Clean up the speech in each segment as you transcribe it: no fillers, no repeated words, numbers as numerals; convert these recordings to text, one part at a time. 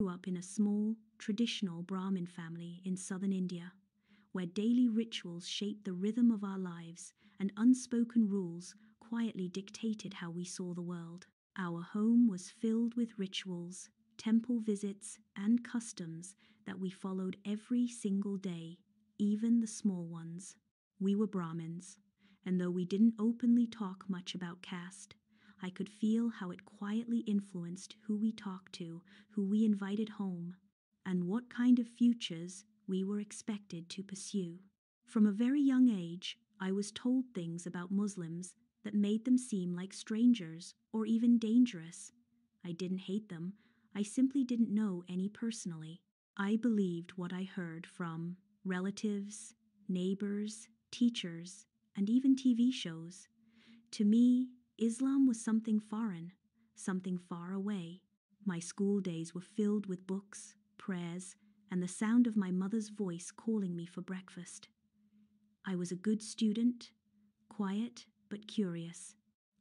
grew up in a small, traditional Brahmin family in southern India, where daily rituals shaped the rhythm of our lives and unspoken rules quietly dictated how we saw the world. Our home was filled with rituals, temple visits, and customs that we followed every single day, even the small ones. We were Brahmins, and though we didn't openly talk much about caste, I could feel how it quietly influenced who we talked to, who we invited home, and what kind of futures we were expected to pursue. From a very young age, I was told things about Muslims that made them seem like strangers or even dangerous. I didn't hate them, I simply didn't know any personally. I believed what I heard from relatives, neighbors, teachers, and even TV shows. To me, Islam was something foreign, something far away. My school days were filled with books, prayers, and the sound of my mother's voice calling me for breakfast. I was a good student, quiet but curious.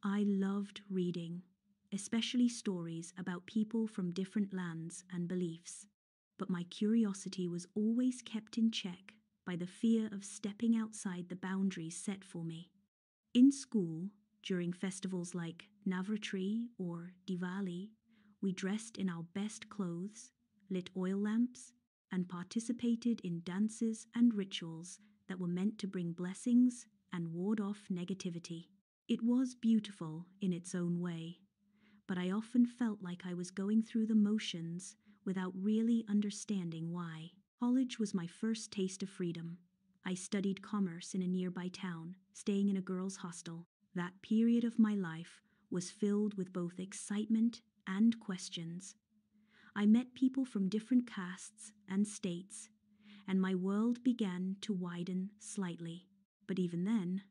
I loved reading, especially stories about people from different lands and beliefs. But my curiosity was always kept in check by the fear of stepping outside the boundaries set for me. In school, during festivals like Navratri or Diwali, we dressed in our best clothes, lit oil lamps, and participated in dances and rituals that were meant to bring blessings and ward off negativity. It was beautiful in its own way, but I often felt like I was going through the motions without really understanding why. College was my first taste of freedom. I studied commerce in a nearby town, staying in a girls' hostel. That period of my life was filled with both excitement and questions. I met people from different castes and states, and my world began to widen slightly. But even then,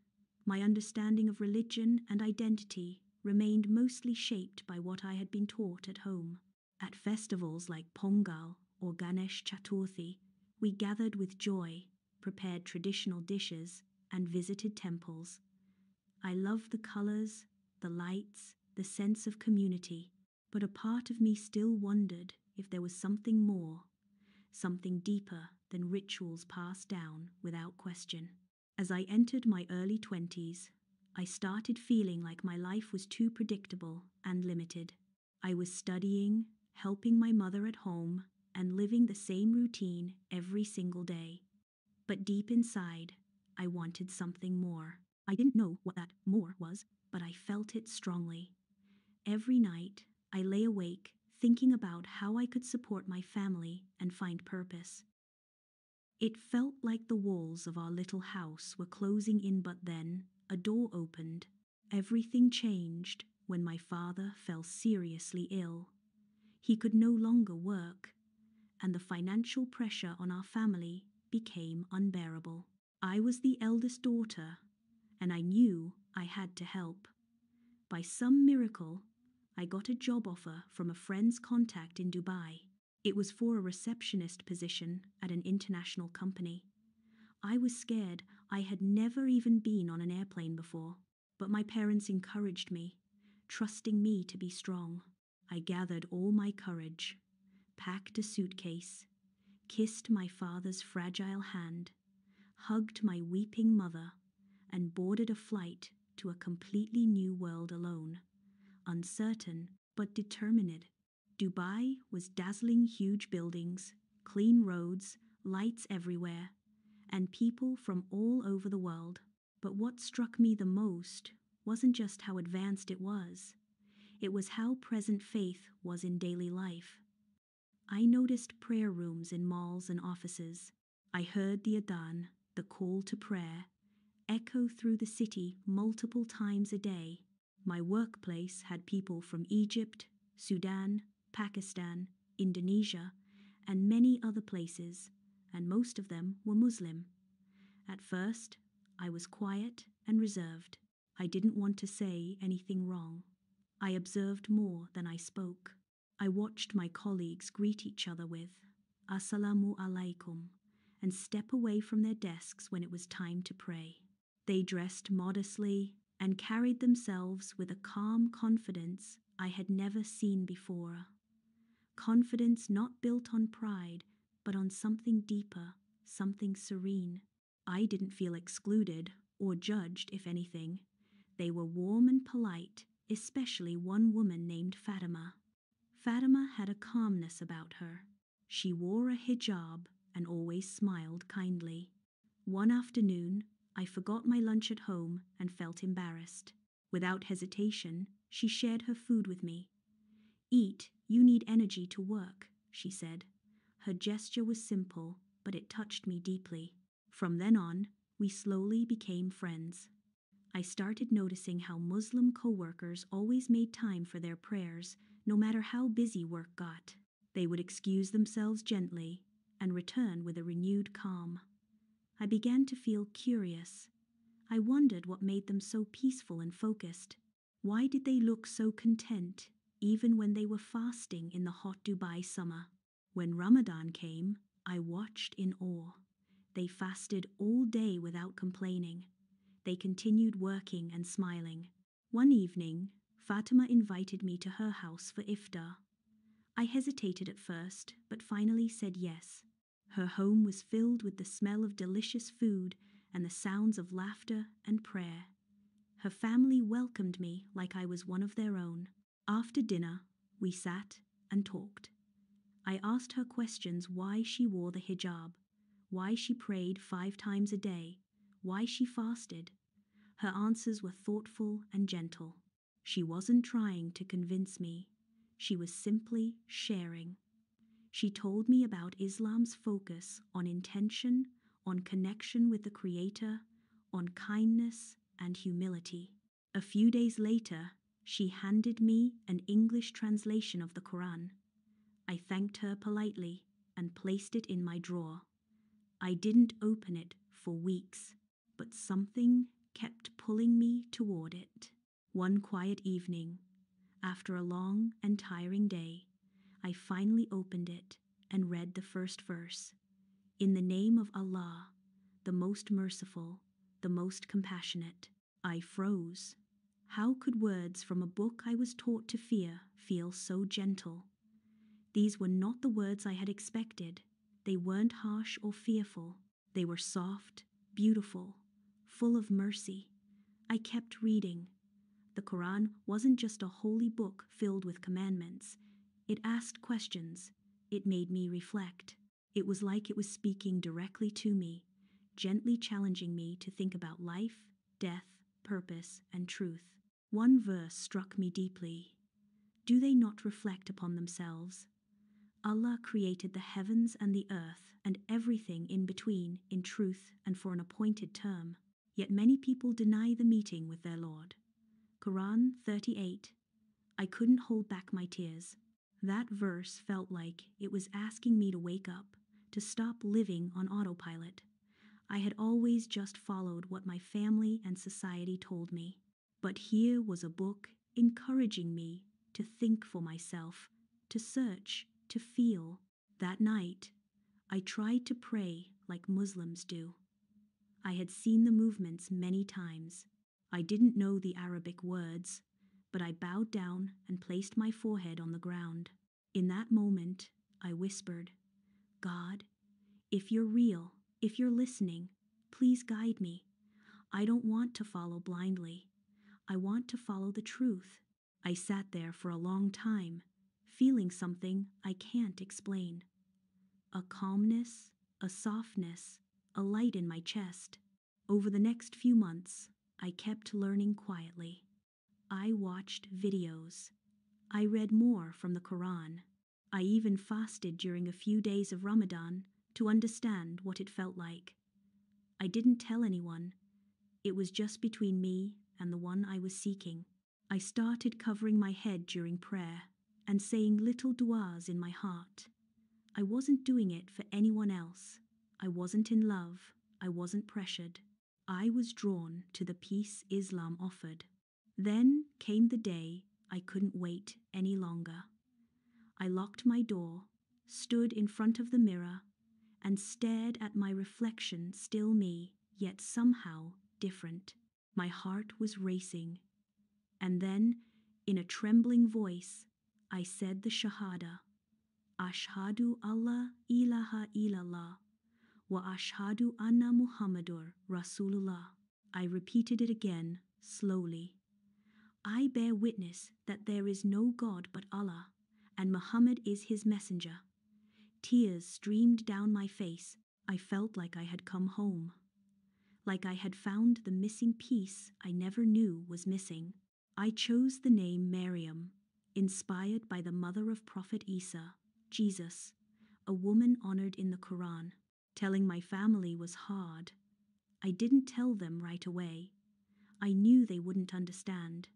my understanding of religion and identity remained mostly shaped by what I had been taught at home. At festivals like Pongal or Ganesh Chaturthi, we gathered with joy, prepared traditional dishes, and visited temples. I loved the colors, the lights, the sense of community, but a part of me still wondered if there was something more, something deeper than rituals passed down without question. As I entered my early 20s, I started feeling like my life was too predictable and limited. I was studying, helping my mother at home, and living the same routine every single day. But deep inside, I wanted something more. I didn't know what that more was, but I felt it strongly. Every night, I lay awake thinking about how I could support my family and find purpose. It felt like the walls of our little house were closing in, but then a door opened. Everything changed when my father fell seriously ill. He could no longer work, and the financial pressure on our family became unbearable. I was the eldest daughter, and I knew I had to help. By some miracle, I got a job offer from a friend's contact in Dubai. It was for a receptionist position at an international company. I was scared. I had never even been on an airplane before, but my parents encouraged me, trusting me to be strong. I gathered all my courage, packed a suitcase, kissed my father's fragile hand, hugged my weeping mother, and boarded a flight to a completely new world alone, uncertain but determined. Dubai was dazzling, huge buildings, clean roads, lights everywhere, and people from all over the world. But what struck me the most wasn't just how advanced it was how present faith was in daily life. I noticed prayer rooms in malls and offices. I heard the adhan, the call to prayer, echo through the city multiple times a day. My workplace had people from Egypt, Sudan, Pakistan, Indonesia, and many other places, and most of them were Muslim. At first, I was quiet and reserved. I didn't want to say anything wrong. I observed more than I spoke. I watched my colleagues greet each other with "Assalamu alaikum" and step away from their desks when it was time to pray. They dressed modestly and carried themselves with a calm confidence I had never seen before. confidence not built on pride, but on something deeper, something serene. I didn't feel excluded or judged, if anything. They were warm and polite, especially one woman named Fatima. Fatima had a calmness about her. She wore a hijab and always smiled kindly. One afternoon, I forgot my lunch at home and felt embarrassed. Without hesitation, she shared her food with me. "Eat, you need energy to work," she said. Her gesture was simple, but it touched me deeply. From then on, we slowly became friends. I started noticing how Muslim co-workers always made time for their prayers, no matter how busy work got. They would excuse themselves gently and return with a renewed calm. I began to feel curious. I wondered what made them so peaceful and focused. Why did they look so content, even when they were fasting in the hot Dubai summer? When Ramadan came, I watched in awe. They fasted all day without complaining. They continued working and smiling. One evening, Fatima invited me to her house for iftar. I hesitated at first, but finally said yes. Her home was filled with the smell of delicious food and the sounds of laughter and prayer. Her family welcomed me like I was one of their own. After dinner, we sat and talked. I asked her questions: why she wore the hijab, why she prayed 5 times a day, why she fasted. Her answers were thoughtful and gentle. She wasn't trying to convince me. She was simply sharing. She told me about Islam's focus on intention, on connection with the Creator, on kindness and humility. A few days later, she handed me an English translation of the Quran. I thanked her politely and placed it in my drawer. I didn't open it for weeks, but something kept pulling me toward it. One quiet evening, after a long and tiring day, I finally opened it and read the first verse. "In the name of Allah, the most merciful, the most compassionate." I froze. How could words from a book I was taught to fear feel so gentle? These were not the words I had expected. They weren't harsh or fearful. They were soft, beautiful, full of mercy. I kept reading. The Quran wasn't just a holy book filled with commandments. It asked questions. It made me reflect. It was like it was speaking directly to me, gently challenging me to think about life, death, purpose, and truth. One verse struck me deeply. Do they not reflect upon themselves? Allah created the heavens and the earth and everything in between in truth and for an appointed term. Yet many people deny the meeting with their Lord. Quran 38. I couldn't hold back my tears. That verse felt like it was asking me to wake up, to stop living on autopilot. I had always just followed what my family and society told me. But here was a book encouraging me to think for myself, to search, to feel. That night, I tried to pray like Muslims do. I had seen the movements many times. I didn't know the Arabic words, but I bowed down and placed my forehead on the ground. In that moment, I whispered, "God, if you're real, if you're listening, please guide me. I don't want to follow blindly. I want to follow the truth." I sat there for a long time, feeling something I can't explain. A calmness, a softness, a light in my chest. Over the next few months, I kept learning quietly. I watched videos. I read more from the Quran. I even fasted during a few days of Ramadan to understand what it felt like. I didn't tell anyone. It was just between me and the one I was seeking. I started covering my head during prayer and saying little du'as in my heart. I wasn't doing it for anyone else. I wasn't in love. I wasn't pressured. I was drawn to the peace Islam offered. Then came the day I couldn't wait any longer. I locked my door, stood in front of the mirror, and stared at my reflection, still me, yet somehow different. My heart was racing. And then, in a trembling voice, I said the Shahada, Ashhadu alla ilaha illallah wa ashhadu anna Muhammadur Rasulullah. I repeated it again, slowly. I bear witness that there is no God but Allah, and Muhammad is his messenger. Tears streamed down my face. I felt like I had come home. Like I had found the missing piece I never knew was missing. I chose the name Maryam, inspired by the mother of Prophet Isa, Jesus, a woman honored in the Quran. Telling my family was hard. I didn't tell them right away. I knew they wouldn't understand.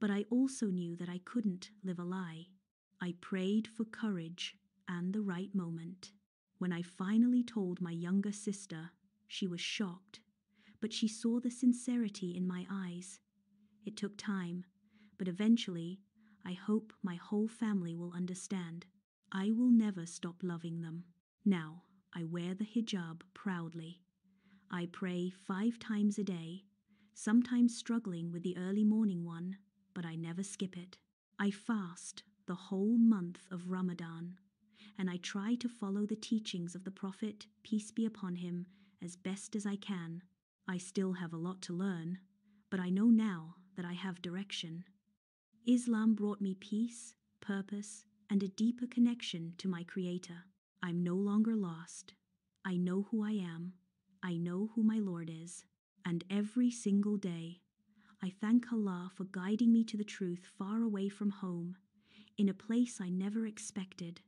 But I also knew that I couldn't live a lie. I prayed for courage and the right moment. When I finally told my younger sister, she was shocked, but she saw the sincerity in my eyes. It took time, but eventually, I hope my whole family will understand. I will never stop loving them. Now, I wear the hijab proudly. I pray 5 times a day, sometimes struggling with the early morning one, but I never skip it. I fast the whole month of Ramadan, and I try to follow the teachings of the Prophet, peace be upon him, as best as I can. I still have a lot to learn, but I know now that I have direction. Islam brought me peace, purpose, and a deeper connection to my Creator. I'm no longer lost. I know who I am. I know who my Lord is. And every single day, I thank Allah for guiding me to the truth far away from home, in a place I never expected,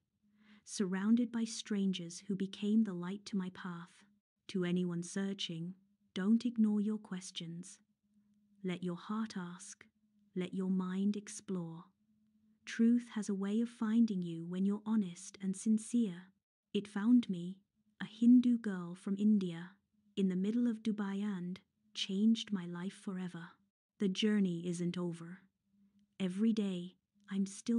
surrounded by strangers who became the light to my path. To anyone searching, don't ignore your questions. Let your heart ask. Let your mind explore. Truth has a way of finding you when you're honest and sincere. It found me, a Hindu girl from India, in the middle of Dubai, and changed my life forever. The journey isn't over. Every day, I'm still